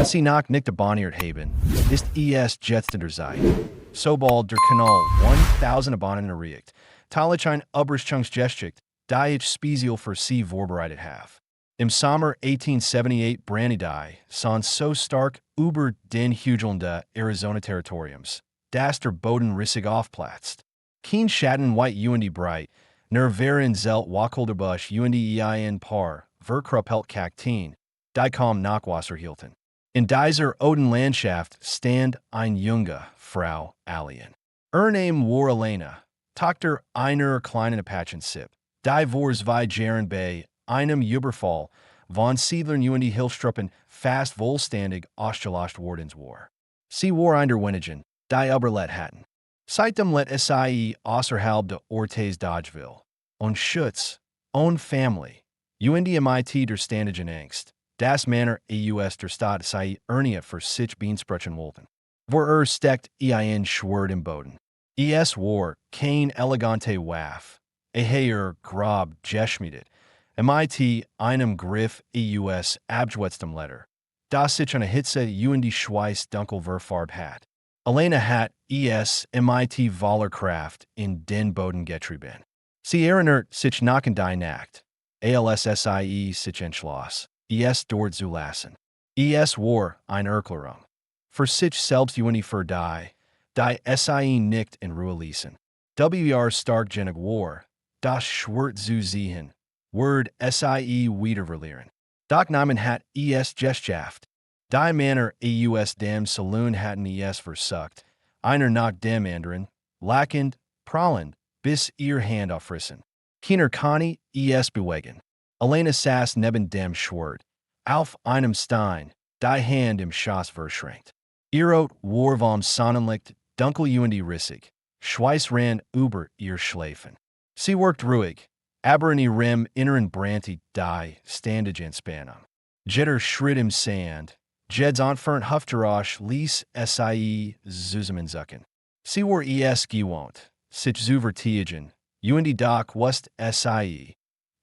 Sie nach nicht abonniert haben, ist es jetzt an der Zeit. Sobald der Kanal 1000 Abonnenten erreicht, teile ich ein Überraschungsgeschichte, die ich speziell für Sie vorbereitet habe. Im Sommer 1878 brannte die Sonne so stark über den Hügeln des Arizona-Territoriums, dass der Boden rissig aufplatzt. Kein Schatten white und breit, nur wären Zelt Wacholderbusch und ein paar verkruppelt Kakteen, die kaum Nachwasser hielten. In dieser Oden Landschaft stand ein junge Frau Alien. Name war Elena, Tochter einer kleinen Apachen-Sipp, die vor 2 Jahren bei einem Überfall von Siedlern und Hilfstruppen fast vollständig ausgelöscht worden war. Sie war einer wenigen, die Überlet hatten. Seitdem let sie außerhalb de Ortiz Dodgeville. Und Schutz, und Family, und mit der ständigen Angst, das Männer aus der Stadt sei erniet für sich Beansprüchen wollten. Vor steckt ein Schwert im Boden. Es war kein elegante Waff, grob geschmiedet, mit einem Griff aus abgewetztem Leder, das sich eine Hitze und die Schweiß dunkel verfarbt hat. Elena hat es mit Wallerkraft in den Boden getrieben. Sie erinnert sich nach die Nacht, alssie sich entschloss, es dort zu lassen. Es war eine Erklärung. Für sich selbst und für die sie nicht in Ruhe ließen. Stark genug war, das Schwert zu sehen, word sie wiederverlieren. Doch namen hat es Geschichte. Die Männer aus dem Saloon hatten es versucht, einer nach dem anderen, lachend, prahlend, bis ihr Hand auffrissen. Keiner konnte es bewegen. Elena saß neben dem Schwert, auf einem Stein, die Hand im Schoß verschränkt. Ihr war vom Sonnenlicht dunkel und rissig, Schweiß rann über ihr Schläfen. Sie worked ruhig, aber in ihrem Inneren brannte die ständige Spannung. Jeder Schritt im Sand, Jed's entfernt Hufterausch ließ sie zusammenzucken. Sie war es gewohnt, sich zu vertiegen, und doch wusste sie,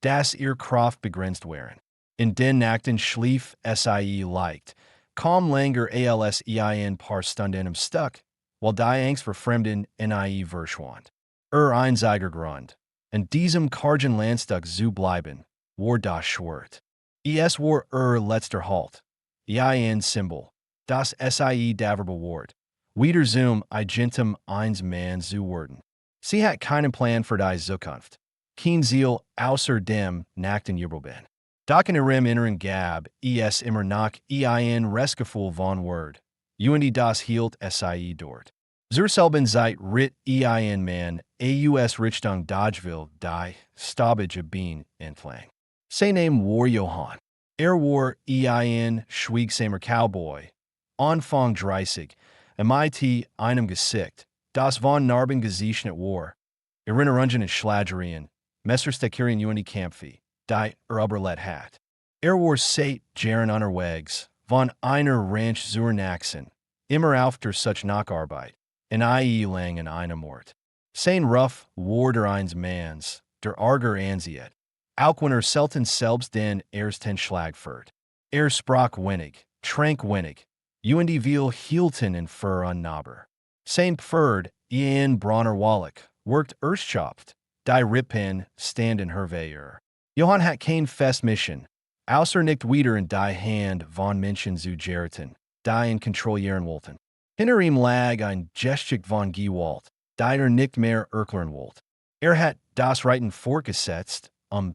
dass ihr Kraft begrenzt waren. In den Nachten schlief sie leicht, kaum länger als ein paar Stunden am Stück, weil die Angst vor Fremden in ihr verschwand. Einziger Grund, in diesem kargen Landstück zu bleiben, war das Schwert. Es war letzter Halt. Ein Symbol, das sie daver bewahrt. Wieder zum Agentem eins Mann zu werden. Sie hat keinen Plan für die Zukunft. Kein Ziel außer dem nackten Jubelben. Doch in ihrem inneren gab es immer noch ein Restgefühl von Word. Und das hielt sie dort. Zur selben Zeit ritt ein Mann aus Richtung Dodgeville die Staubige Bean entlang. Sein Name war Johann. War ein schweigsamer Cowboy, Anfang 30, mit einem Gesicht, das von Narben gezeichnet war. Erinnerungen und Schlagerien, Messersteckerieren und Kämpfe, die überlet hat. War seit Jahren unterwegs, von einer Ranch zur nächsten, immer auf der such Nacharbeit, in lang in einem Ort. Sein Ruf war der eins Manns, der Arger ansiet. Auch wenn selten selbst den ersten Schlag führt. Sprach wenig, trank wenig, und viel hielten in für unnaber. Sein Pferd, ein brauner Wallach, worked erstschopft, die Rippen stand in her Wehr. Johann hat kein fest Mission, außer nicht wieder in die Hand von Menschen zu geraten, die in kontrollieren wollten. Hinter ihm lag ein Geschick von Gewalt, die nicht mehr erklären wollte. Hat das Reiten fortgesetzt,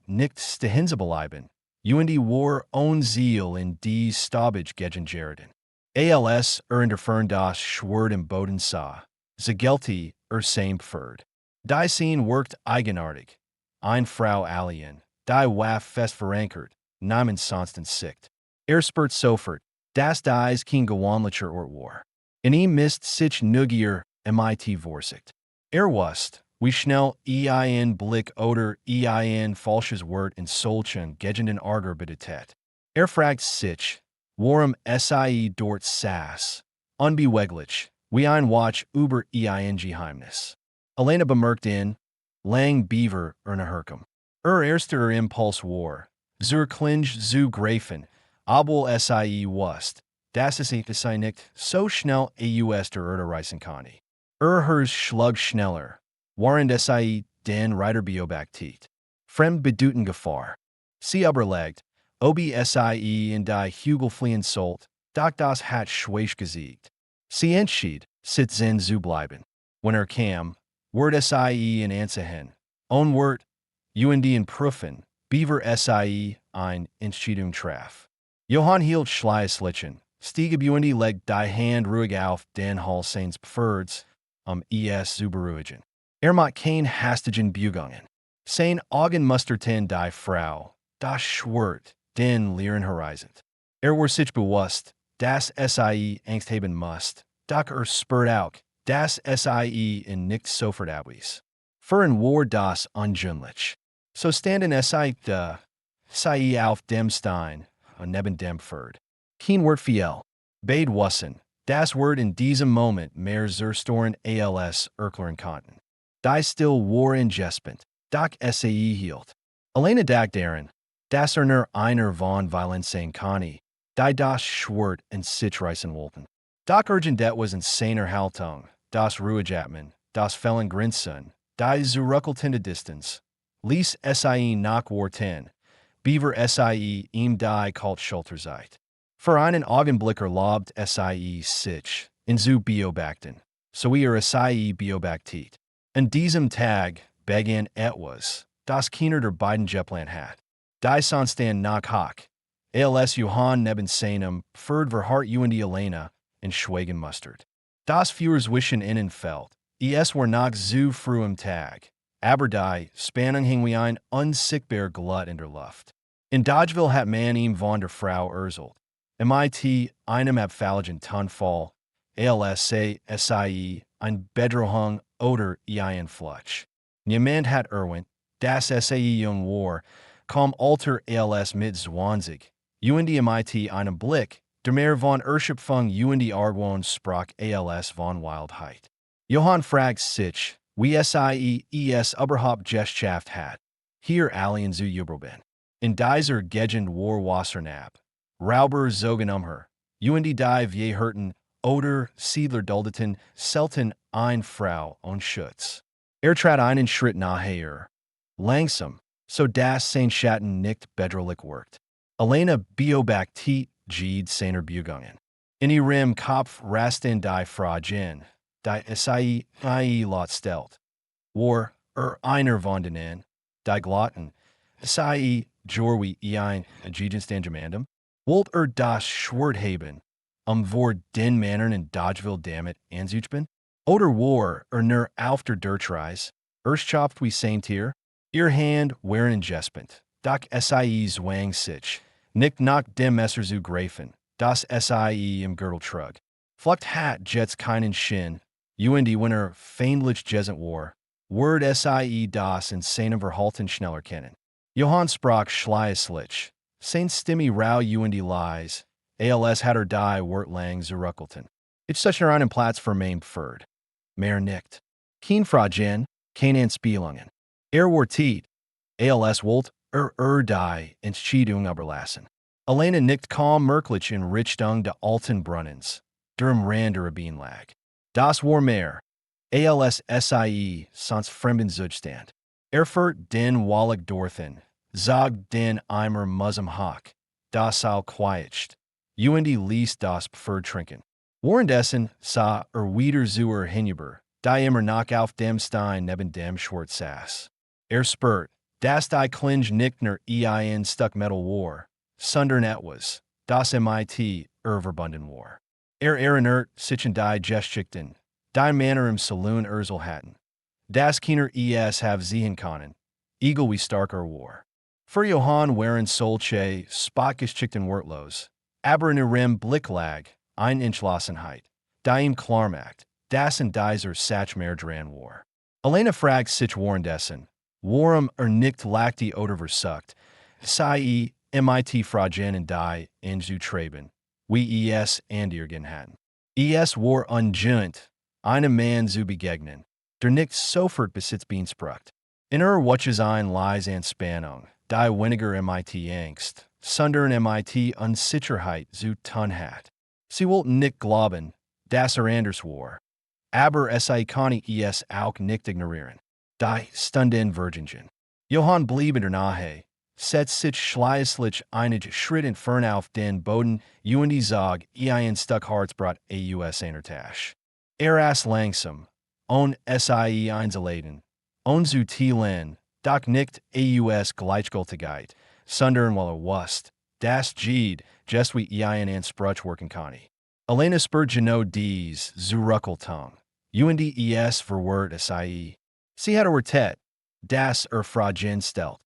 nicht stehen zu bleiben, und war ohne Ziel in die Staubige geraten. Interfern das Schwert im Boden sah, sie gelte same Pferd. Die Scene worked eigenartig. Ein Frau Alien, die Waff fest verankert, namens sonst in Sicht. Spürt sofort, dass dies kein gewöhnlicher Ort war. In ihm misst sich nügier mit Vorsicht. Wusste, wie schnell ein Blick oder ein falsches Wort in solchen gegenden Arger bedeutet. Fragt sich, warum sie dort saß, unbeweglich, wie ein Watch über ein Geheimnis. Elena bemerkt lang Beaver Herkum. Erster Impuls war, zur Klinge zu greifen, obwohl sie wusste, das ist nicht so schnell aus der Erde reißen kann. Hers schlug schneller, während den Reiter beobachtet. Fremd bedeuten Gefahr. Sie überlegt, ob in die Hügel fliehen sollt, doch das hat schwach gesiegt. Sie entschied, sitzen zu bleiben. When kam, word in Ansehen. Onward, in Prüfen, Beaver ein Entscheidung traf. Johann hielt Schleißlichen, stieg legt die Hand ruhig auf den Hals seines Pferds, es zu beruhigen. Macht kein hastigen Bewegungen. Sein Augen musterten die Frau, das Schwert, den leeren Horizont. War sich bewusst, dass Angst haben must, doch spürt auch, dass in nicht sofort abwies. Für ein war das ungründlich. So standen auf dem Stein, neben dem Pferd. Kein Wort fiel. Beid wussen, das Wort in diesem Moment mehr zerstoren als erklären konnten. Die still war in Gespent, doch hielt. Alleine daran, dass einer von Violence sein kann, die das Schwert in sich reißen wollten. Doch urgent was in seiner Haltung, das ruhig atmen, das Fällen grinsen, die zurückhaltende Distanz. Ließ nach Worten, Beaver ihm die kalt Schulter seit. Für einen Augenblick erlaubt sich, in zu beobachten, so beobachtet. An diesem Tag begann etwas, das keiner der beiden geplant hat. Die sonst nach Hock, als Johann neben seinem Pferd verharrt Elena in Schweigen mustert. Das Führer zwischen ihnen fällt, war nach zu frühem Tag, aber die Spannung hing wie ein unsichtbar Glut in der Luft. In Dodgeville hat man ihm von der Frau erzählt. Einem abfälligen Tonfall, als ein Bedrohung oder ein Flutsch. Niemand hat dass jung war, kaum alter als mit 20. Einem Blick, der mehr von Erschöpfung Argwohn sprach als von Wildheit. Johann fragt sich, wie überhaupt Gesellschaft hat. Hier allen zu Übelben. In dieser Gegend war Wassernab. Rauber zogen her. Die wir hörten, oder Siedler duldeten, selten ein Frau und Schutz. Trat einen Schritt nachher. Langsam, so dass sein Schatten nicht bedrohlich wirkt. Elena beobachtet seiner Bewegungen. In ihrem Kopf rasten die Fragen, die lot stellt. War einer von denen, die glotten, Jorwi ein Gegenstand Wollt das Schwert haben, vor den Männern in Dodgeville damit anzuchen? Oder war nur auf der Dirtreis, chopt wie Saint hier, ihr Hand waren Gespent, doch zwang sich, nicht nach dem Messer zu greifen, das im Gürtel trug. Flucht hat jetzt keinen Sinn, winner feindlich gesent war, word das in seinem Verhalten schneller kennen. Johann sprach schleißlich, sein Stimme rau lies, als hat die Wort lang zurückhalten. Ich such einen Platz für mein Pferd. Mehr nicht. Kein Fragen, kein Anspielungen. War tiet, als wollt die Entscheidung überlassen. Elena nicht kaum merklich in Richtung der alten Brunnens, derm Rand der Rabin lag. Das war mehr, als sonst fremden Zustand. Erfurt den Wallig dorthin, zog den Eimer Musum hock, das all quietscht. Ließ das Pferd trinken. Währenddessen sah wieder zur hinüber, die immer nach auf dem Stein neben dem Schwert saß. Spürt, dass die Klinge nicht nur ein Stuck Metal war, sondern etwas, das verbunden war. Erinnert sich an die West-Geschichten, die Männer im Saloon hatten. Das keiner have sehen können, egal wie stark war. Für Johann waren solche West-Geschichten wortlos, aber in ihrem Blick lag ein Entschlossenheit, die ihm klar macht, dass in dieser Sach mehr dran war. Elena fragt sich währenddessen, warum nicht die oder versucht, sei Fragen in die einzutreiben, wie andirgen hatten. War ungeübt, einem Mann zu begegnen, der nicht sofort Besitz beansprucht. In watches ein lies an Spannung, die weniger Angst, sondern Unsicherheit zu tun hat. Sie wollten nicht glauben, dass anders war. Aber sie konnte es auch nicht ignorieren. Die Stunden Virgingen. Johann blieb in der Nähe, setzt sich schließlich einige Schritt entfernt auf den Boden, und zog ein Stück Harzbrot aus einer Tasche. Ass langsam, on sie einzuladen, on zu teilen, doch nicht aus Gleichgültigkeit, sondern weil wusste, dass jede, just wie ein Ansprüch worken konnte. Elena spurt genau dies zu Ruckeltung, und es verwirrt sie. Sie hatte ertet, das Fragen stellt.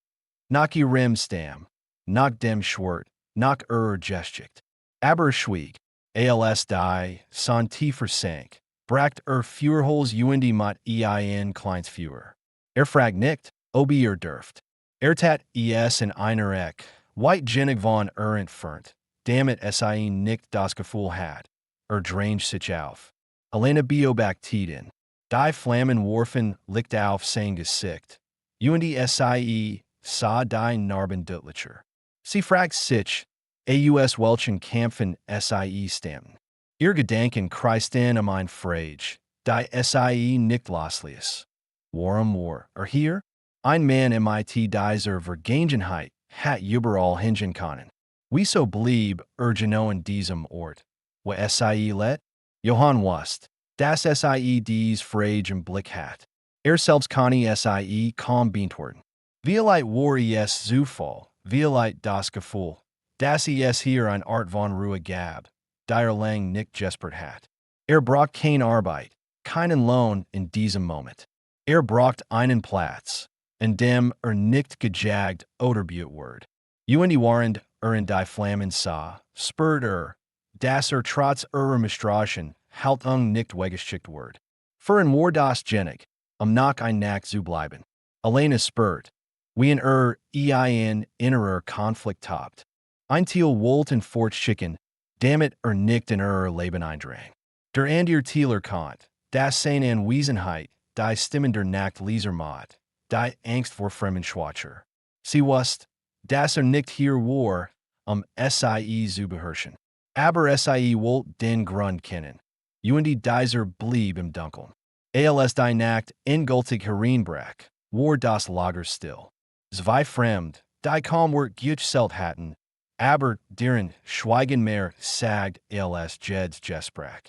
Nach ihrem Stamm, nach dem Schwert, nach Geschichte. Aber schwieg, als die son tiefer sank, bracht Führholz und mat ein kleins Führer. Fragt nicht, ob dürft. Tat es in einer Eck, weit genug von entfernt, damit sie nicht das Gefühl hat, drängt sich auf. Elena beobachteten. Die Flammen warfen Licht auf sein Gesicht. Und sie sah die Narben deutlicher. Sie fragt sich, aus welchen Kämpfen sie stammten. Ihr Gedanken kreisten ein Frage, die sie nicht losließ. Warum war hier? Ein Mann mit dieser Vergangenheit hat überall hingen können. Wieso blieb genau in diesem Ort? Wo sie let? Johann wusste, dass sie dies Frage im Blick hat. Selbst konnte sie kaum beantworten. Vielleicht war es Zufall, vielleicht das Gefühl, dass es hier eine Art von Ruhe gab, die lang nicht gespürt hat. Braucht keine Arbeit, keinen Lohn in diesem Moment. Braucht einen Platz, in dem nicht gejagt oder beut wird. Und während in die Flammen sah, spürt dass trotz Misstrauen Haltung nicht weggeschickt wird. Für ein war das genig, nach ein Nack zu bleiben. Elena spürt, wie in ein innerer Konflikt tobt. Ein Teil wollten fortschicken, damit nicht in Leben eindrang. Der Andir Thieler konnte, dass seine Anwesenheit, die Stimmen der Nacht leser macht, die Angst vor Fremdenschwacher. Sie wusste, dass nicht hier war, sie zu beherrschen. Aber sie wollte den Grund kennen. Und dieser blieb im Dunkeln. Als die Nacht endgültig hereinbrach, war das Lager still. Zwei Fremd, die kaum Wort gezählt hatten, aber deren Schweigen mehr sagt als Jeds gesprach.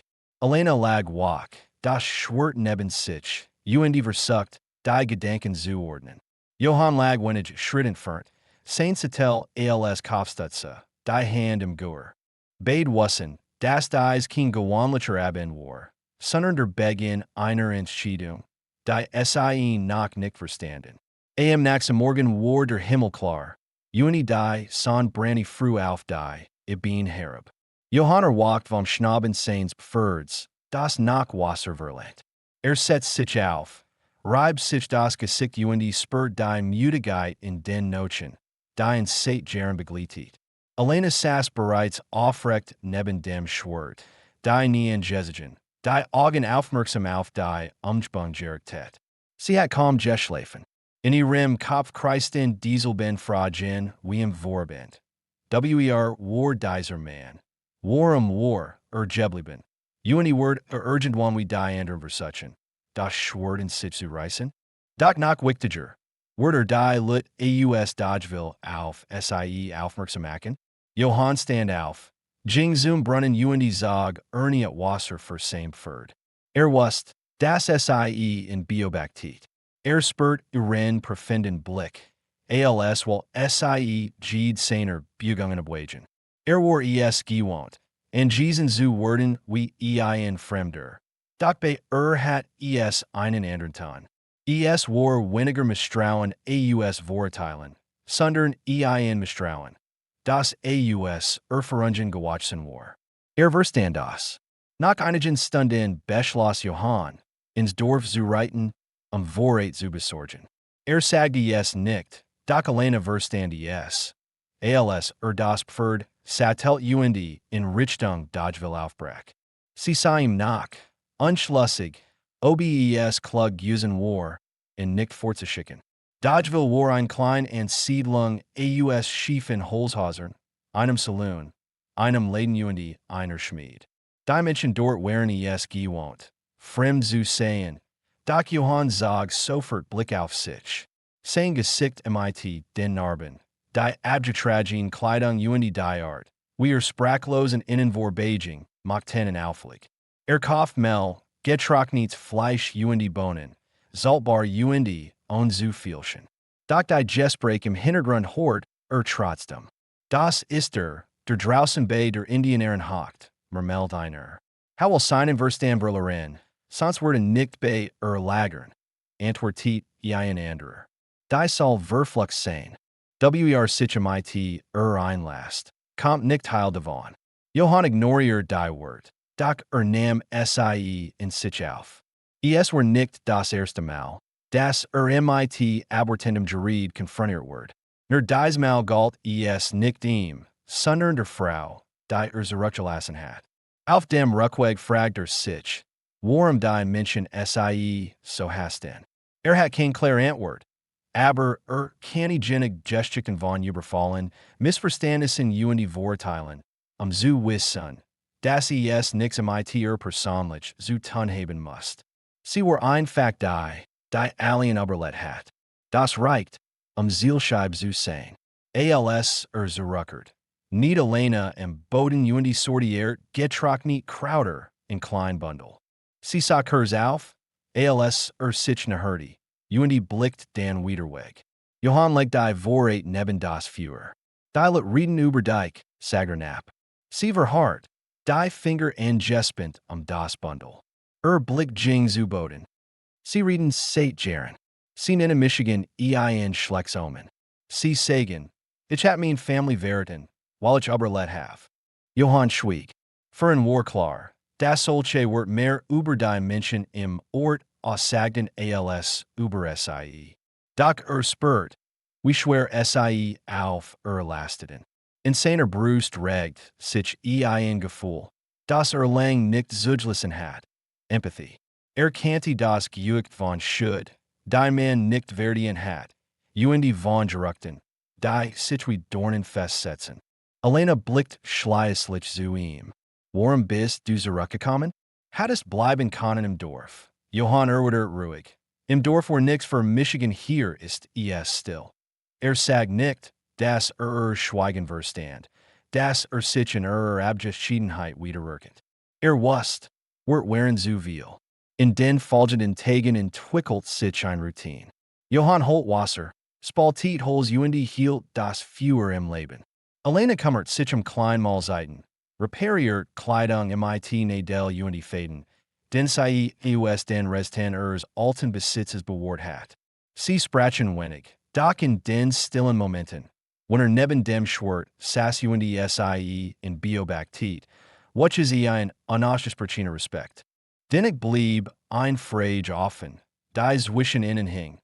Elena lag wach, das Schwert neben sich, und versucht, die Gedanken zu ordnen. Johann lag wenige Schritt entfernt, sein zu tell als Kopfstütze, die Hand im Gehör. Beide wussten, dass dies kein gewöhnlicher Abend war, sondern der Beginn einer Entscheidung, die sie noch nicht verstanden. Nächsten Morgen war der Himmel klar, und die Sonne brannte früh auf die Bein herab. Johann erwacht vom Schnaben seines Pferds, das nach Wasser verlangt. Setzt sich auf, reibt sich das Gesicht und spürt die Müdigkeit in den Nochen, die in seit Jahren begleitet. Elena saß bereits aufrecht neben dem Schwert, die Knien gesichert, die Augen aufmerksam auf die Umspannung gerichtet. Sie hat kaum geschlafen. In ihrem Kopf kreisten dieselben Fragen wie im Vorband. War dieser Mann? Warum war geblieben? Und wird irgendwann wie die anderen versuchen, das Schwert in sich zu reißen? Doch noch wichtiger, wird die Lit aus Dodgeville auf sie aufmerksam machen? Johann stand auf, ging zum Brunnen und zog Ernie Wasser für sein Pferd. Wusste, dass sie in beobachtet. Spürt ihren profunden Blick, als weil sie jede seiner Bewegungen abwägen. War es gewohnt, in diesen zu werden wie ein Fremder. Doch bei hat es einen anderen Ton. Es war weniger Misstrauen aus Vorurteilen, sondern ein Misstrauen, das aus Verungen gewachsen war. Verstand das. Nach einigen Stunden beschloss Johann, ins Dorf zu reiten, Vorrat zu besorgen. Sagte es nicht, doch Elena verstand es. Als das Pferd sattelt und in Richtung Dodgeville aufbrach. Sie sah ihm nach, unschlüssig, ob es klug gewesen war, nicht fortzuschicken. Dodgeville war ein klein Siedlung aus schiefen Holzhäusern, einem Saloon, einem Laden und einer Schmied. Dimension dort waren es gewohnt. Fremd zu sehen. Doch Johann zog sofort Blick auf sich. Sein Gesicht mit den Narben. Die Abgetragen Kleidung und die Art. Wir sprachlosen innen vor Beijing, machten en Aufblick. Kauft Mel, getrocknetes Fleisch und die Bohnen. Saltbar und zu vielchen. Doch die Gespräch im Hintergrund hort, trotzdem. Das ist der draußen bei der Indianerin hockt, murmelt einer. How will seinen Verstand verloren, sonst werden nicht bei lagern. Antwortet ein anderer. Die soll verflux sein. Wer sich mit einlässt, kommt nicht heil davon. Johann ignoriert die Wort, doch nahm sie in sich auf. Es war nicht das erste Mal, dass mit abertendem Gerede konfrontiert wird. Nur diesmal galt es nicht ihm, sondern der Frau, die zurückgelassen hat. Auf dem Rückweg fragt sich, warum die Menschen sie so hasten. Hat kein klare Antwort. Aber kann ich Geschichten von überfallen, Missverständnissen und die Vorteilen, zu wissen, dass es nichts mit persönlich zu tun haben muss. Sie war einfach die allen überlet hat. Das reicht, Zielscheibe zu sein. Als zurückert. Niet alleine im Boden und die sortiert getrocknet Krauter in Kleinbundel. Sie sah Kurs auf, als sich naherte. Und blickt den Wiederweg. Johann legt die Vorrat neben das Feuer. Die let reden über dich, sagt Knapp. Sie verharrt, die Finger angespent das Bundel. Blickt ging zu Boden. Sie reden seit Jaren. Sie nennen Michigan ein Schlechtsomen. Sie sagen, ich hat mein Family verraten, weil ich überlet have. Johann schwieg. Für ein war klar, das solche wird mehr über die Menschen im Ort sagten als über sie. Doch spürt, wie schwer sie auf lasteten. In seiner Brust regt sich ein Gefühl, das lang nicht zugelassen hat. Empathy. Kannte das Gejucht von Schuld, die man nicht verdienen hat, und die von Geruchten, die sich wie Dornen festsetzen. Elena blickt schleißlich zu ihm. Warum bist du zurückgekommen? Hattest bleiben können im Dorf. Johann wurde ruhig. Im Dorf war nix für Michigan, hier ist es still. Sagt nicht, dass schweigen verstand, dass sich in Abgeschiedenheit wiedererkennt. Wusst, waren zu viel. In den folgenden Tagen entwickelt sich ein Routine. Johann holt Wasser, spaltet Holz und hielt das Feuer im Leben. Elena kümmert sich Kleinmahlzeiten, repariert Kleidung mit Nadel und Faden, den sie den Restan alten Besitzes bewahrt hat. Sie sprachen wenig, doch in den stillen Momenten, wenn neben dem Schwert saß und sie in Biobaktit, watche sie ein unausgesprochener Respekt. Dennoch blieb ein Frage offen, die zwischen ihnen hing.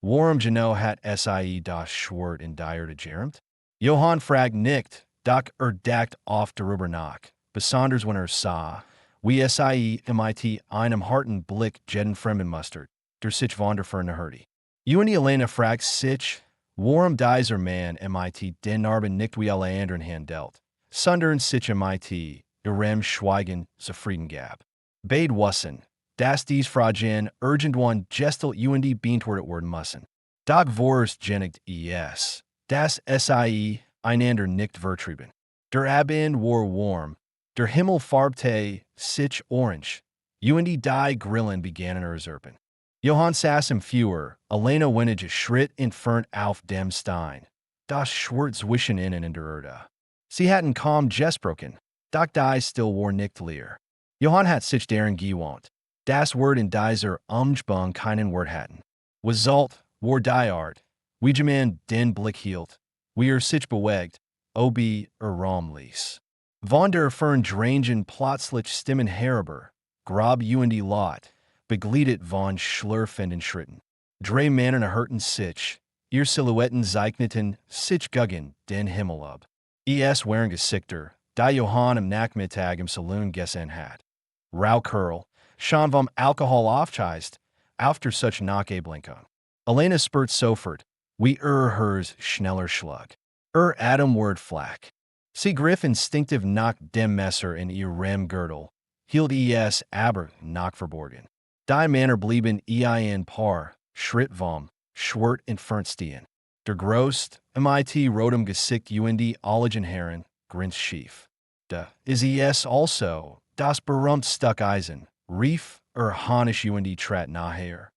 Warum genau hat sie das Schwert in dir Gerammte? Johann fragt nicht, doch dacht oft darüber nach, besonders wenn sah, wie sie mit einem harten Blick jeden Fremden mustert, der sich wundervoll hörte. Und Elena fragt sich, warum dieser Mann mit den Narben nicht wie alle anderen handelt, sondern sich mit ihrem Schweigen zufrieden gab. Beid wussen, dass dies Fragen irgendwann gestel und beantwortet werden müssen. Doch vorerst genigt es, dass sie einander nicht vertrieben. Der Abend war warm, der Himmel farbte sich orange, und die Grillen begannen usurpen. Johann saß im Feuer, Elena wenige Schritt entfernt auf dem Stein. Das Schwert zwischen ihnen in der Erde. Sie hatten kaum gesprochen, doch die still war nicht leer. Johann hat sich daran gewohnt, das Wort in dieser Umgebung keinen Wert hatten. Result war die Art, wie man den Blick hielt, wie sich bewegt, ob Raum ließ. Von der Drangen plötzlich Stimmen herüber, grob und die Lot, begleitet von schlürfenden Schritten. Drei Männer hörten sich, ihr Silhouetten zeichneten sich gegen den Himmel ab. Es waren Gesichter, die Johann am Nachmittag im Saloon gesehen hat. Rauchkurl, schon vom Alkohol aufgeist, after such Nachblinken. Elena spürt sofort, wie hers schneller schlug. Atem word flack. Sie griff instinktiv nach dem Messer in ihrem Gürtel, hielt aber nach verborgen. Die Männer blieben ein Paar, Schritt vom Schwert entfernt stehen. Der Grost, mit rotem Gesicht alle Herren, grinst schief. Da ist also, das berühmt Stück Eisen, rief Hanisch trat nachher.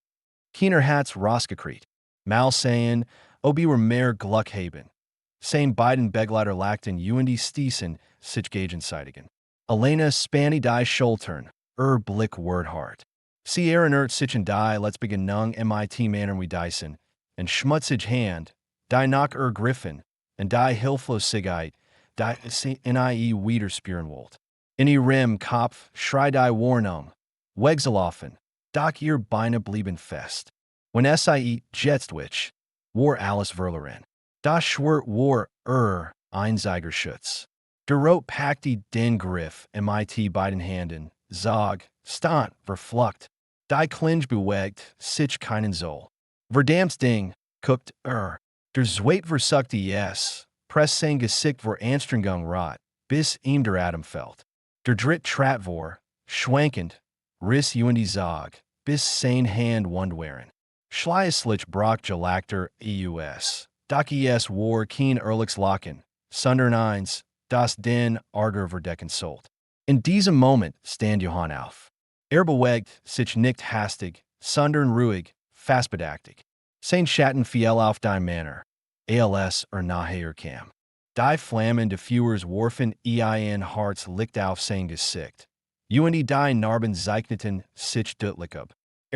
Kiener hat's rausgekriegt. Mal sagen, ob wir mehr Glück haben. Sein beiden Begleiter lachten stießen sich gegenseitigen. Elena spanny die Schultern, Blick wordhart. Sie erinnert sich an die let's begin nung mit Männern wie Dyson, and schmutzig Hand, die nach Griffen, and die Hilflosigkeit, die nie widerspüren wollt. In ihr Kopf schrei die Warnung, Weggelaufen, doch ihr Beine blieben fest. Wenn Jetstwitch, war alles Verloren. Das Schwert war Einzigerschutz. Der Rot packte den Griff mit beiden Händen, sag, stand, verflucht. Die Klinge bewegt, sich keinen Soll. Verdammt Ding, guckt Der Zweit versuchte press sein Gesicht vor Anstrengung rot, bis ihm der Atem fällt. Der Dritt trat vor, schwankend, riss Sag, bis sein Hand wund waren. Schleislich brach gelagter Doch war kein ehrliches Lachen, sondern eins, das den Arger verdecken sollt. In diesem Moment stand Johann auf. Bewegt sich nicht hastig, sondern ruhig, fastbedachtig. Sein Schatten fiel auf die Männer, als nachher kam. Die Flammen des Führers warfen ein Harz Licht auf sein Gesicht. Die Narben zeichneten sich deutlich ab.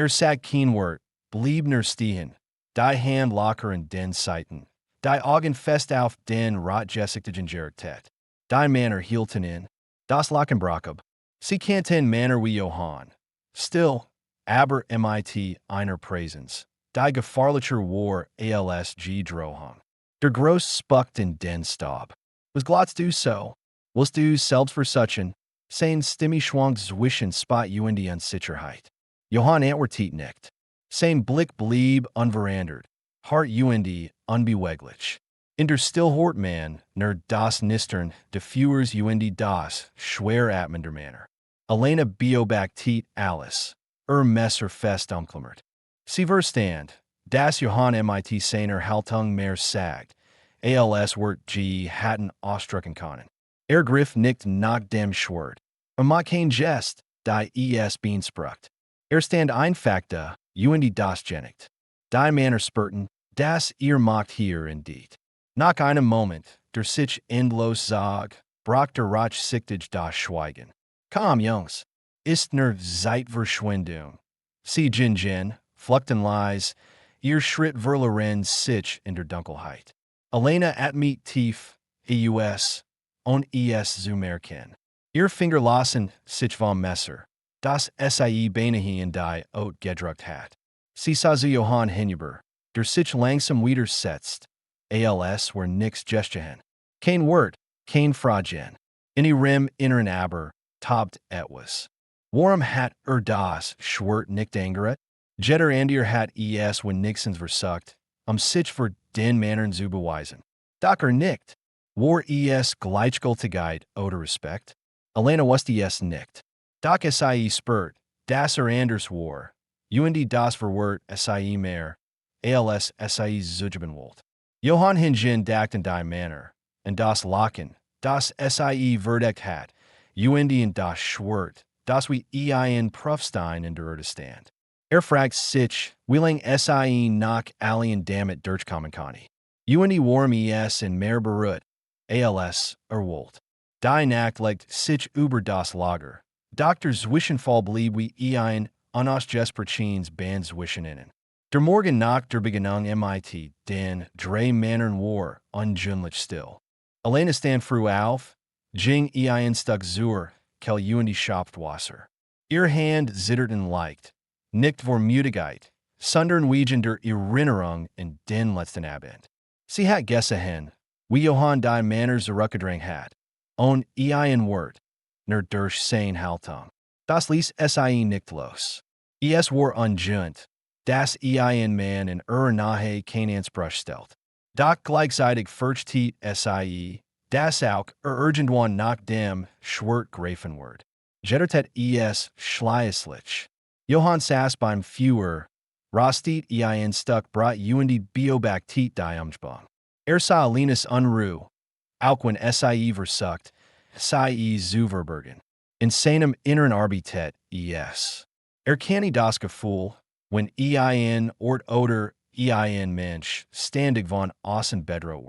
Sagt kein Wort, blieb nur stehen, die Hand locker in den Seiten, die Augen fest auf den rotgesichtigen Gerammte. Die Männer hielten in, das Lachen brach ab. Sie kannten Männer wie Johann. Still, aber mit einer Präsenz, die gefahrlicher war als Drohung. Der Groß spuckt in den Staub. Was glotzst du so? Willst du selbst versuchen? Sein Stimme schwank zwischen Spot Unsicherheit. Johann antwortet nicht. Sein Blick blieb unverandert, hart unbeweglich. In der Stillhort man, nur das Nistern, de Führers das, schwer atmender Manner. Elena beobachtet alles, Messer fest umklammert. Sie verstand, das Johann mit seiner Haltung mehr sagt, als wird hatten ausdrücken können. Griff nicht nach dem Schwert. Macht kein Gest, die beansprucht. Stand einfach da, das genigt. Die Männer spurten, das macht hier indeed. Nach einem Moment, der sich endlos sag, brach der rotsichtig das Schweigen. Komm, Jungs, ist nur Zeitverschwendung. Sie Jin, fluchten leis, ihr Schritt verloren sich in der Dunkelheit. Elena atmet tief, und zu merken. Ihr Finger lassen sich vom Messer, das beinahe in die Ot gedruckt hat. Sie sah zu Johann hinüber, der sich langsam widersetzt, als were nix Geschichte. Kein Wort, kein Fragen. In ihrem inneren aber, tobt etwas. Warum hat das Schwert nicht angeret? Jetter and ihr hat when Nixons versucht, sich für den Männern zu beweisen. Doch nicht. War gleichgültigkeit oder Respekt? Elena wusste nicht. Doch spürt, dass anders war. Das verwirrt mehr, als zugeben wollt. Johann hingegen dachten die Männer, und das Lachen, das verdeckt hat, in das Schwert, das wie ein Prüfstein in der Erde stand. Fragt sich, willing nach allen damit durchkommen kann. Warm in mehr berührt, als wollt. Die Nacht legt sich über das Lager. Dr. Zwischenfall blieb wie ein unausgesprochenes Band zwischen ihnen. Der Morgen nach der Beginnung mit den drei Männern war ungewöhnlich still. Elena stand früh auf, ging ein Stück zur, kel Schopfwasser. Ihr Hand zitterten leicht, nicht vor Müdigkeit, sondern wegen der Erinnerung in den letzten Abend. Sie hat gesehen, wie Johann die Männer zurückgedrängt hat, und ein Wort, nur durch sein Haltung. Das ließ nicht los. War ungewohnt, dass ein Mann in nahe kein Anspruch stellt. Doch gleichzeitig versteht dass auch irgendwann nach dem Schwert greifen wird. Jettertet schleislich. Johann Sass beim Führer. Rostit ein Stuck brought und Biobaktit Diumsbaum. Sah Linus Unruh. Auch wenn sie versucht, sie zu verbergen. In seinem inneren Arbeitet kann das Gefühl, wenn ein Ort oder ein Mensch ständig von außen bedroht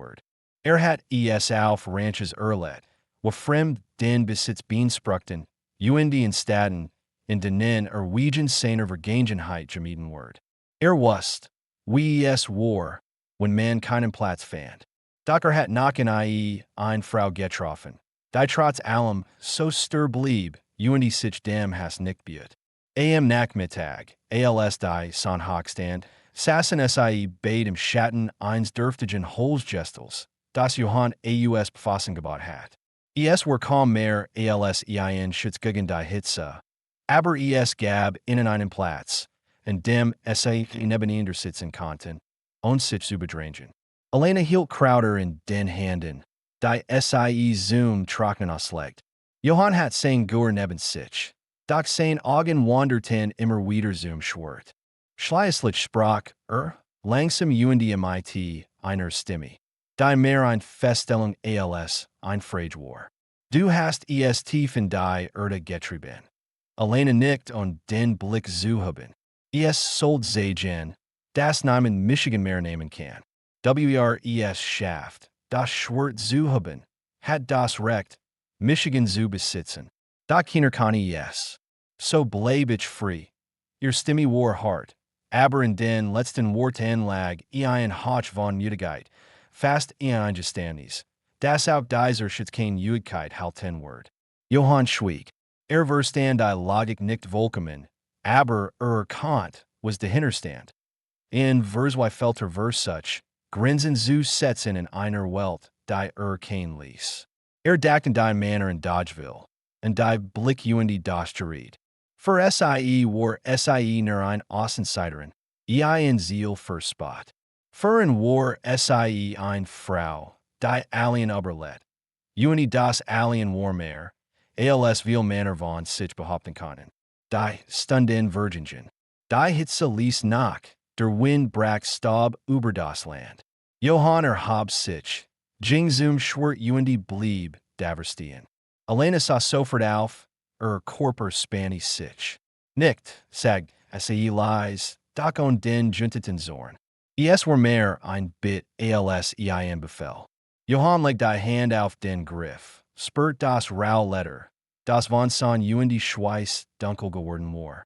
wird. Hat auf Ranches erlebt, wo fremd den Besitz beanspruchten, und in Staden, in denen Wegen seiner Vergangenheit gemieden wird. Wusste, wie es war, wenn man keinen Platz fand. Doch hat noch eine Frau getroffen, die trotz allem so stur blieb, und sich dem has nicht biet. Am Nachmittag, als die Sonne hochstand, saßen sie beid im Schatten eines dürftigen Holzgestels, das Johann aus befassen gebaut hat. Es war kaum mehr als ein Schutz gegen die Hitze, aber es gab ihnen einen Platz, in dem sie nebeneinander sitzen konnten, und sich zu bedrängen. Elena hielt Crowder in den Händen, die sie zum Trocknen auslegt. Johann hat sein Gur neben sich, doch sein Augen wanderten immer wieder zum Schwert. Schließlich sprach langsam und mit einer Stimme, die mehr eine Feststellung als ein Frage war. Du hast es tief in die Erde getrieben. Elena nickt und den Blick zu haben. Es sollt sagen, dass niemand Michigan mehr nehmen kann. Schafft, das Schwert zu haben, hat das Recht, Michigan zu besitzen. Da keiner kann es. So bleib ich frei. Ihr Stimme war hart, aber in den letzten Worten lag ein Hauch von Müdigkeit, fast ein Geständnis, das auf dieser Schutz kein Müdigkeit halten wird. Johann schwieg. Verstand die Logik nicht Willkommen, aber Konnte was dahinterstand. In Verswei felter Versuch, Grinsen zu setzen in einer Welt, die kein ließ. Dachten die Männer in Dodgeville, und die Blick und das Gerät. Für sie war sie nur ein Außenseiterin, ein Ziel für Spot. Für ihn war sie eine Frau, die allen überlet. Und das allen war mehr, als viel Männer von sich behaupten können. Die stunden Virgingen. Die Hitze ließ nach, der Wind brach Staub über das Land. Johann erhob sich, ging zum Schwert und blieb daverstehen. Elena sah sofort auf, Körper spannte sich. Nicht, sag, sie leise, doch on den junteten Zorn. Es war mehr ein Bit als ein Befehl. Johann legte die Hand auf den Griff, spürt das Rauletter, das von son und Schweiß dunkel geworden war.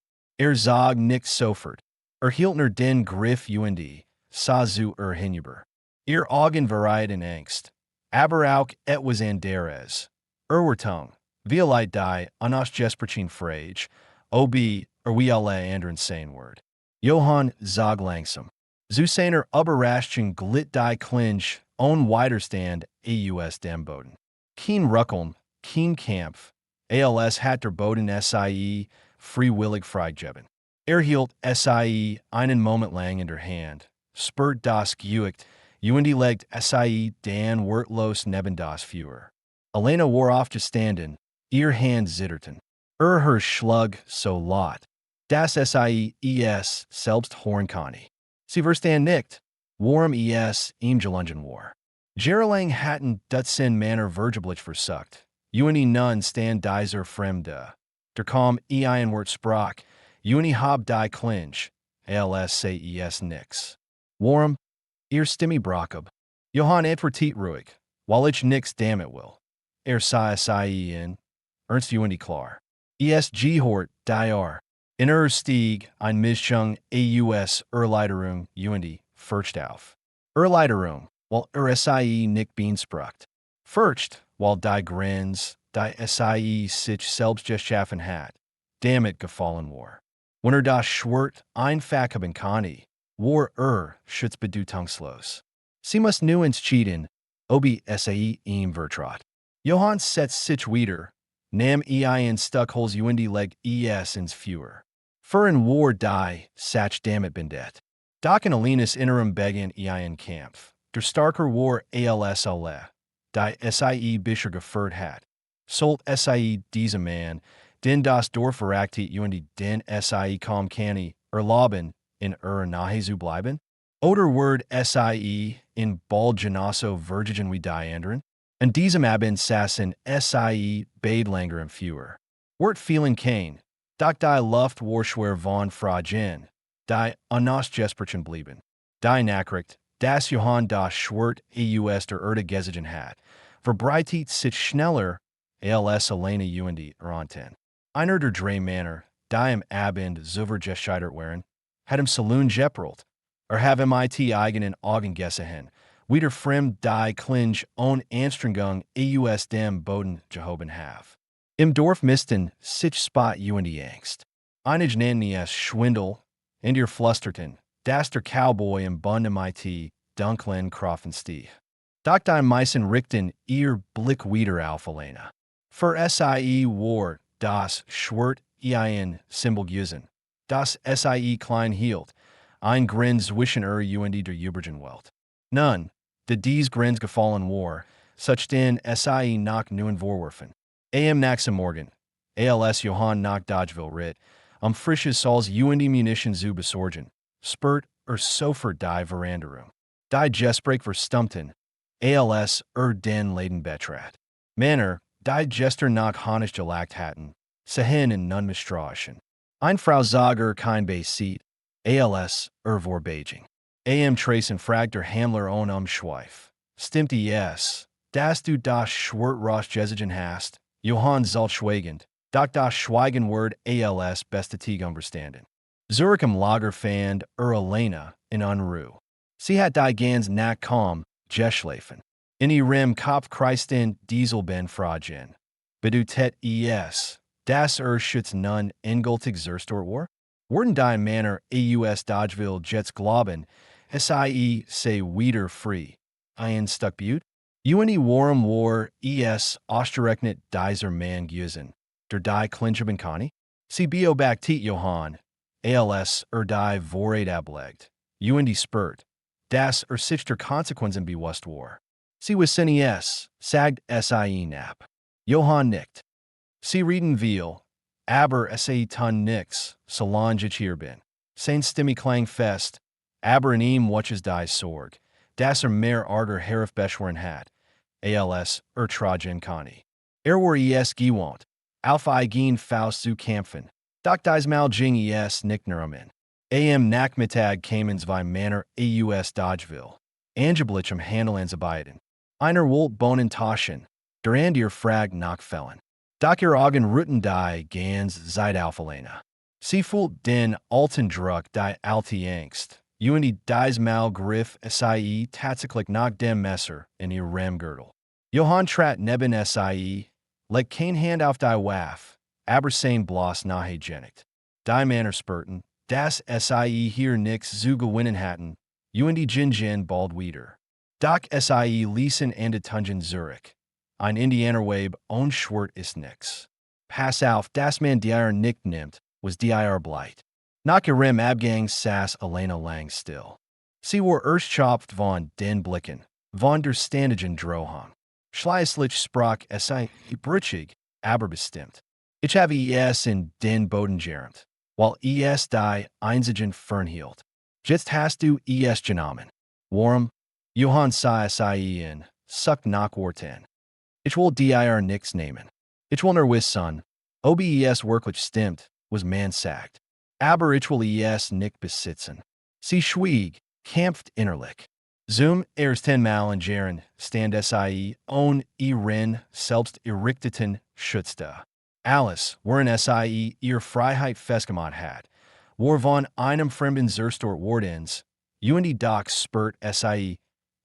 Sah nicht sofort. Hielt nur den Griff und sah zu hinüber. Ihr Augen variiert in Angst, aber auch etwas anderes. Tung, wie leid die, an das Jesperchen Frage, ob wie alle anderen sein wird. Johann sag langsam. Zu seiner Überraschung glitt die Clinch on Widerstand aus dem Boden. Kein Ruckeln, kein Kampf, als hat der Boden sie freiwillig freigegeben. Hielt sie einen Moment lang in der Hand, spürt das Gewicht, und legt sie dann wortlos neben das Feuer. Elena war aufgestanden, ihr Hand zitterten. Her schlug so laut, dass sie es selbst hören konnte. Sie verstand nicht, worum es ihm gelungen war. Gerlang hatten Dutzend Männer vergeblich versucht, und nun stand dieser Fremde. Der kam ein Wort sprach, und hab die Clinch, als sei es nix. Worum? Ihr Stimme brach ab. Johann etvertiet ruhig, weil ich nix damit will. Sah sie in, ernst und klar. Gehort, die in Stieg ein Mischung aus Erleiderung und Furcht auf. Erleiderung, weil sie nicht beansprucht. Furcht, weil die Grins, die sie sich selbst geschaffen hat, damit gefallen war. Wenn das Schwert einfach haben konnte, war schutzbedeutungslos. Sie muss nu entschieden, ob sie ihm vertraut. Johann setzt sich wieder, nahm ein Stuckholz und leg es ins Feuer. Für ihn war die Sach damit bindet. Doch in Elenas innerem begann ein Kampf. Der starker war als alle, die sie bisher geführt hat. Sollt sie diesem Mann, Den das Dorf verachtet und den sie kaum canny, erlauben, in Nahe zu bleiben? Oder word sie in bald genosso vergegen wie die anderen? Und diesem Abend sassen sie beid langer im Führer. Wort vielen kein, doch die Luft war schwer von Fragen, die unos Jesperchen blieben. Die Nachricht, das Johann das Schwert aus der Erde gezogen hat, verbreitet sich schneller als alleine und Ranten. Einer der drei Männer, die im Abend zuver gescheitert waren, hat im Saloon geprelt, have mit eigenen Augen gesehen, wieder fremd die Klinge ohne Anstrengung aus dem Boden gehoben have. Im Dorf missten sich Spot und Angst. Einige nennen es Schwindel, und ihr flusterten, dass der Cowboy im Bund mit dunklen Kraftenstich. Doch die meisten richten ihr Blick wieder auf Elena. Für sie war das Schwert ein Symbol gewesen, das sie klein hielt, ein Grin zwischen und der übrigen Welt. Nun, de dies Grins gefallen war, such den sie nach neuen Vorwürfen. Nächsten Morgen, als Johann nach Dodgeville ritt, frisches Sauls und Munition zu besorgen, spurt sofer die Verandarum. Die Gespräch verstummten, als den Leiden betrat. Männer, die Gester nach Hanisch gelagt hatten, sehen in nun misstrauen. Ein Frau Zager kein Bay sieht, als vor Beijing. Tracen fragt der Handler Schweif. Stimmt es, dass du das Schwert rausgezogen hast? Johann soll schweigend, doch das Schweigenwort als bestätigung verstanden. Zurück im Lager fand Elena in Unruhe. Sie hat die ganz nach kaum geschlafen. In ihrem Kopf kreisten Dieselben Fragen. Bedeutet es, dass Schutz nun endgültig zerstört war? Wurden die Männer aus Dodgeville jetzt glauben, sie sei wieder frei, ein Stück Butte? Warum war es ausgerechnet dieser Mann gewesen, der die Klinge benkani? Sie beobachtet Johann, als die Wahrheit ablegt, spürt, dass sich der Konsequenzen bewusst war. Sie wissen es, sagt sie nap. Johann nickt. Sie reden viel, aber tun nix, solange ich hier bin. Sein Stimme klang fest, aber in ihm watches die Sorg, dass mehr Arger heraufbeschworen hat, als tragen kani. War es gewohnt, auf eigen Faust zu kämpfen, doch dies Mal ging es nicht nur um. Nachmittag kamen zwei Männer aus Dodgeville, angeblich Handeln zu beiden. Einer wollte Bohnen tauschen, der andere fragt nach Fällen. Doch ihr Augen ruhten die ganz seit auf Elena. Sie fühlt den alten Druck die alte Angst, dies Mal griff sie tatsächlich nach dem Messer in ihr Ramgürtel. Johann trat neben sie, legt kein Hand auf die Waffe, aber sein bloß nahe genigt. Die Männer spürten, dass sie hier nix zu gewinnen hatten, gingen bald wieder. Doch sie ließen Ende Tungen zurück. Ein Indianerweib ohne Schwert ist nix. Pass auf, dass man dir nicht nimmt, was dir bleit. Nach ihrem Abgang saß Elena lang still. Sie war erschöpft von den Blicken, von der ständigen Drohung. Schließlich sprach sie brüchig, aber bestimmt. Ich habe es in den Boden gerammt, weil es die einzigen fernhielt. Jetzt hast du es genommen. Warum? Johann sah sie in, sucht nach Worten. Ich will dir nix nehmen. Ich will nur wissen, ob es wirklich stimmt, was man sagt. Aber ich will es nicht besitzen. Sie schwieg, kämpft innerlich. Zum ersten Mal in Jahren stand sie ohne ihren selbst errichteten Schutz da. Alles, worin sie ihre Freiheit festgemacht hat, war von einem Fremden zerstört wordens, doch spürt sie,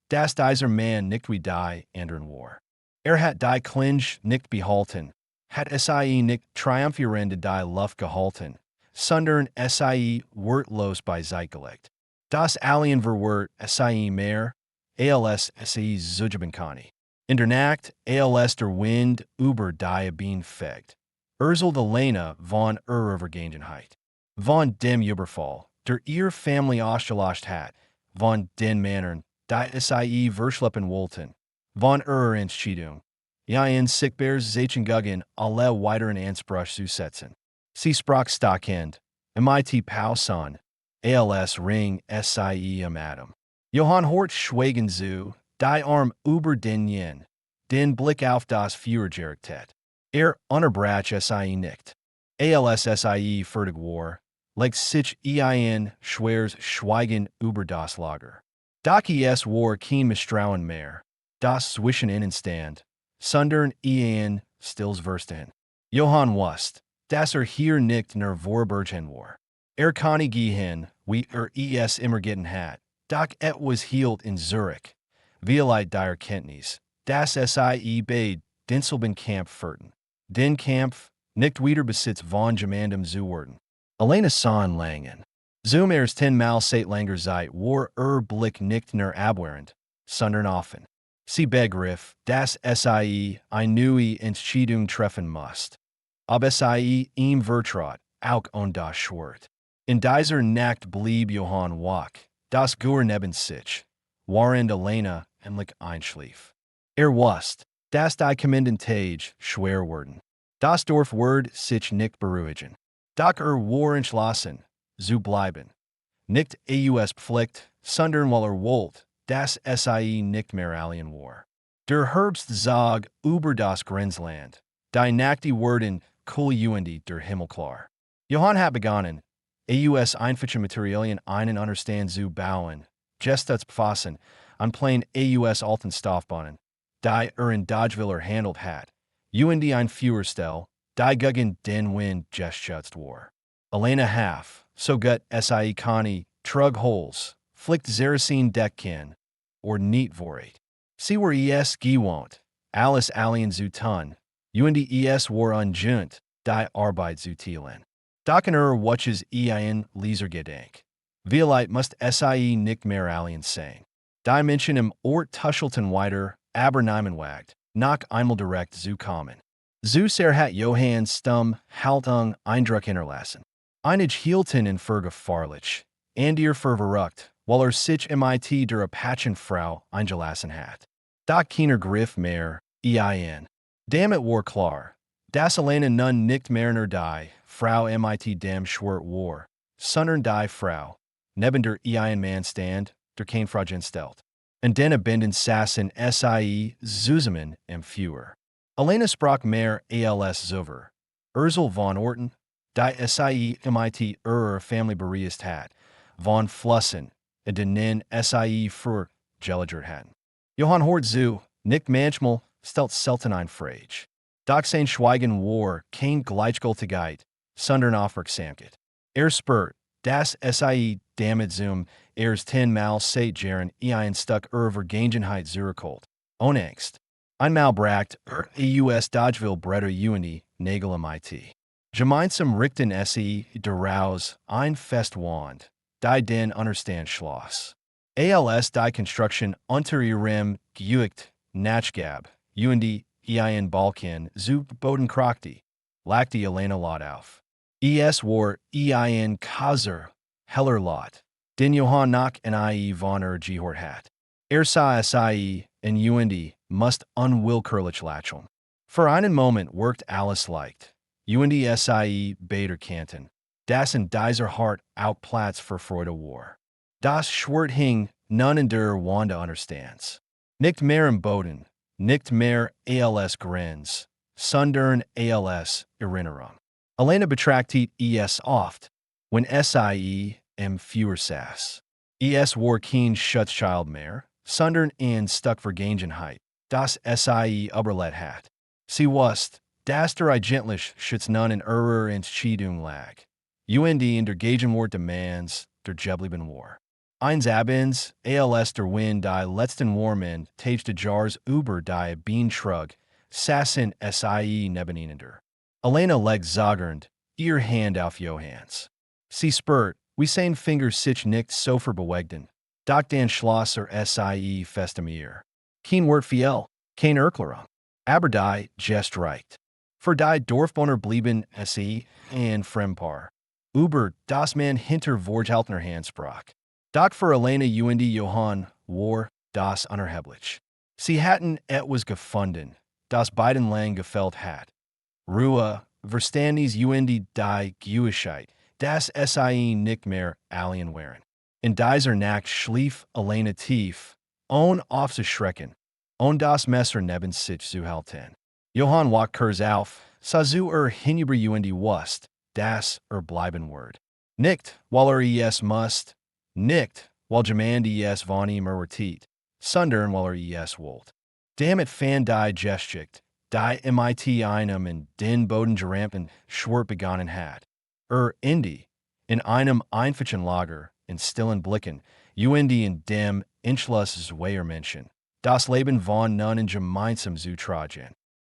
dass dieser Mann nicht wie die anderen war. Hat die Klinge nicht behalten, hat sie nicht triumphierend die Luft gehalten, sondern sie wortlos beiseitgelegt. Das Alien verwirrt sie mehr, als sie zugeben kann. In der Nacht, als der Wind über die Beine fegt, erzählt Elena von ihrer Vergangenheit, von dem Überfall, der ihre Familie ausgelöscht hat, von den Männern, die sie verschleppen wollten, von ihrer Entscheidung, Ein Sickbears Zachengugen alle weiteren Ansbruch zusetzen. Sie sprach Stockend, mit Pauson, als Ring sie am Atom. Johann Hort schweigen zu, die Arm über den Jen, den Blick auf das Führergerichtet. Unterbrach sie nicht. Als sie fertig war, legt sich ein schweres Schweigen über das Lager. Doch es war kein Misstrauen mehr, das zwischen ihnen stand, sondern ein stilles Verstehen. Johann wusste, dass hier nicht nur Vorbergen war. Kann gehen, wie es immer getan hat, doch was hielt in Zürich, vielleicht der Kenntnis, dass sie bei denselben Kampf führten. Den Kampf, nicht wieder Besitz von gemeinsam zu werden. Alleine sahen langen. Zum 10-mal seit langer Zeit war Blick nicht nur abwehrend, sondern offen. Sie begriff, dass sie eine neue Entscheidung treffen musste. Aber sie ihm vertraut, auch on das Schwert. In dieser Nacht blieb Johann wach, das Gur neben sich, während alleine endlich einschlief. Wusste, dass die kommenden Tage schwer wurden. Das Dorf wird sich nicht beruhigen. Doch war entschlossen, zu bleiben. Nicht aus Pflicht, sondern weil wollte, dass sie nicht mehr alien war. Der Herbst zog über das Grenzland. Die Nacht wurden kühl der Himmel klar. Johann hat begonnen, aus einfachen Materialien einen Unterstand zu bauen, gestats befassen, an plain aus alten Stoffbahnen, die in Dodgeville handelt hat, ein Führerstel, die gegen den Wind geschützt war. Alleine half, so gut sie konnte, trug Holes, fliegt Zeracine Deckkin, or neat vorit. Sie war gewohnt, alles alien zu tun, war unjunt, die Arbeit zu teilen. Doch watches ein Lesergedenk. Vielleicht must sie nicht mehr alien sein. Die Menschen im Ort tuschelten weiter, aber niemand wagt, noch einmal direkt zu kommen. Zu sehr hat Johann Stumm Haltung Eindruck hinterlassen. Einige hielten in vergefahrlich, und verwirrt, weil sich mit der Apachen-Frau eingelassen hat. Doch keiner griff mehr, ein. Damit war klar, dass alleine nun nicht mehr nur die Frau mit dem Schwert war, sondern die Frau, neben der ein Mann stand, der kein Frau stellt. Und den Binden saßen sie zusammen im Führer. Alleine sprach mehr als Zuver. Ursel von Orten, die sie mit Family bereist hat, von Flussen, und den sie vergelagert hatten. Johann Hort zu, nicht manchmal, stellt selten ein Frage. Doch sein Schweigen war kein Gleichgültigkeit, sondern Aufmerksamkeit. Spürt, dass sie damit zum 10-mal seit Jahren ein Stück Vergangenheit zurückholt. Onangst. Einmal bracht aus Dodgeville Breder Nägel mit. Gemeinsam richten sie daraus ein Fest wand, die den Unterstand schloss. Als die Konstruktion unter ihrem Gewicht nachgab, ein Balken zu Boden krachte, lag die alleine Lot auf. Es war ein Kaiser, heller Lot, den Johann noch in von gehört hat. Sah sie in must unwillkürlich lächeln. Für einen Moment wirkt alles leicht. Sie beider Kanten, das in dieser Hart auch Platz für Freude war. Das Schwert hing nun in der Wanda Unterstands. Nicht mehr im Boden, nicht mehr als Grenz, sondern als Erinnerung. Alleine betrachtet es oft, wenn sie im Führer saß. Es war kein Schutzschild mehr, sondern ein Stück Vergangenheit, das sie überlebt hat. Sie wusste, dass der eigentlich Schutz nun in Entscheidung lag. In der Gegenwart demands der geblieben war. Eins abends, als der Wind die letzten Warmen tage Jars über die Bienentrug, saßen sie nebeneinander. Elena legt zaggernd ihr Hand auf Johanns. Sie spürt, wie sein Finger sich nicht so verbewegten. Doch den Schlosser sie fest am Ear. Kein Wort viel, kein Erklärung. Aber die just reicht. Für die Dorfbewohner blieben sie ein Fremdpaar. Über das man hinter Vorgehaltener Hand sprach. Doch für Elena Johann war das unerheblich. Sie hatten etwas gefunden, das beiden lang gefällt hat. Ruhe, Verstandes und die Gewissheit, dass sie nicht mehr alien wären. In dieser Nacht schlief alleine tief, ohne aufzuschrecken, ohne das Messer neben sich zu halten. Johann wacht kurz auf, sah zu hinüber und wusste, dass bleiben wird. Nicht, weil es muss, nicht, weil jemand es von ihm erwartet, sondern weil es wollte. Damit fand die Geschichte, die mit einem in den Boden gerammten Schwert begonnen hat. Indie, in einem einfachen Lager, in stillen Blicken, und in dem Entschluss Menschen, das Leben von nun gemeinsam zu tragen.